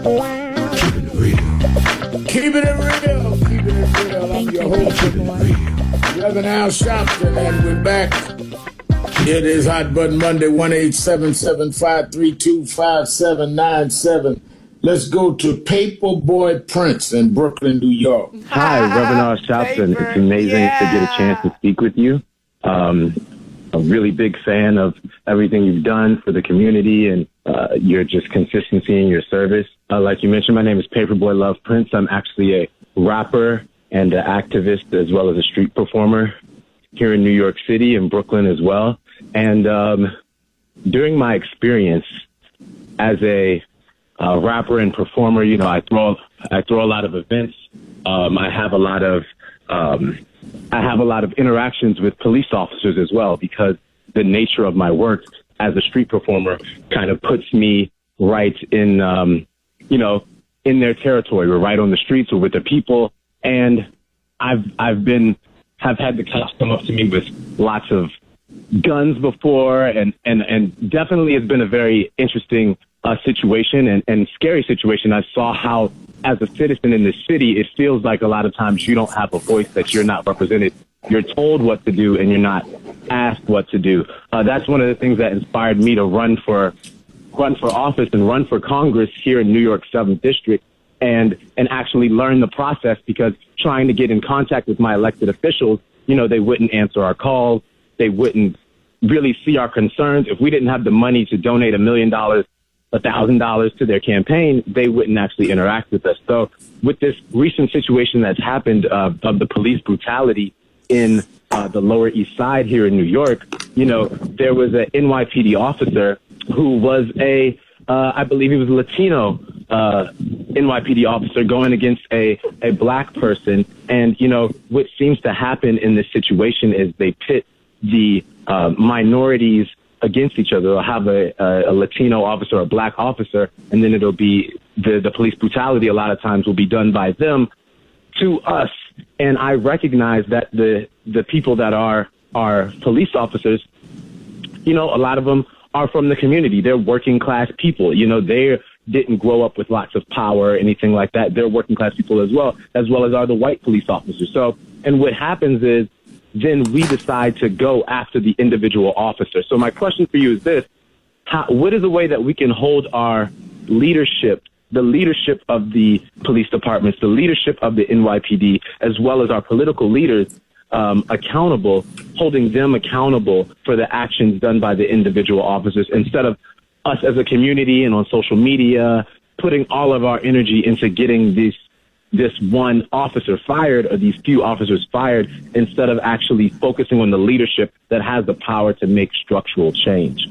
Keeping it real. Keeping it real. I'm your host, Rev Al Sharpton, and we're back. It is Hot Button Monday, 1-877-532-5797. Let's go to Paperboy Prince in Brooklyn, New York. Hi, Rev Al Sharpton. It's amazing to get a chance to speak with you. A really big fan of everything you've done for the community and your just consistency in your service. Like you mentioned, my name is Paperboy Love Prince. I'm actually a rapper and an activist as well as a street performer here in New York City and Brooklyn as well. And during my experience as a rapper and performer, you know, I throw a lot of events. I have a lot of interactions with police officers as well, because the nature of my work as a street performer kind of puts me right in, in their territory. We're right on the streets, we're with the people. And I've had the cops come up to me with lots of guns before, and definitely it's been a very interesting situation and scary situation. I saw how, as a citizen in this city, it feels like a lot of times you don't have a voice, that you're not represented. You're told what to do and you're not asked what to do. That's one of the things that inspired me to run for office and run for Congress here in New York 7th District and actually learn the process, because trying to get in contact with my elected officials, you know, they wouldn't answer our calls. They wouldn't really see our concerns. If we didn't have the money to donate $1 million, $1,000 to their campaign, they wouldn't actually interact with us. So with this recent situation that's happened of the police brutality in the Lower East Side here in New York, you know, there was an NYPD officer who was I believe he was a Latino NYPD officer going against a black person. And, you know, what seems to happen in this situation is they pit the minorities against each other. They'll have a Latino officer, a black officer, and then it'll be the police brutality a lot of times will be done by them to us. And I recognize that the people that are police officers, you know, a lot of them are from the community. They're working class people. You know, they didn't grow up with lots of power or anything like that. They're working class people as well as are the white police officers. So, and what happens is, then we decide to go after the individual officer. So my question for you is this: what is a way that we can hold our leadership, the leadership of the police departments, the leadership of the NYPD, as well as our political leaders, accountable, holding them accountable for the actions done by the individual officers, instead of us as a community and on social media putting all of our energy into getting this one officer fired or these few officers fired, instead of actually focusing on the leadership that has the power to make structural change.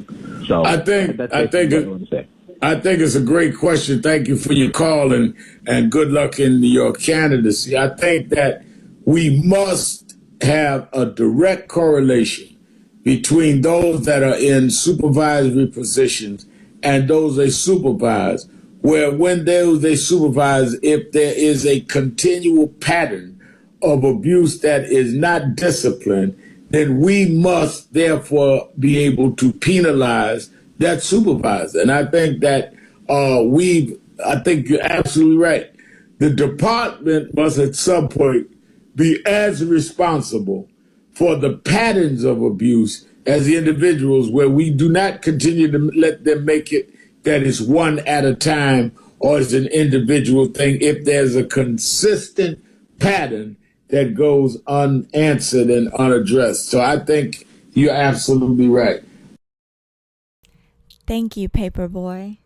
So I think it's a great question. Thank you for your call and good luck in your candidacy. I think that we must have a direct correlation between those that are in supervisory positions and those they supervise, where when they supervise, if there is a continual pattern of abuse that is not disciplined, then we must therefore be able to penalize that supervisor. And I think that I think you're absolutely right. The department must at some point be as responsible for the patterns of abuse as the individuals, where we do not continue to let them make it that is one at a time or is an individual thing, if there's a consistent pattern that goes unanswered and unaddressed. So I think you're absolutely right. Thank you, Paperboy.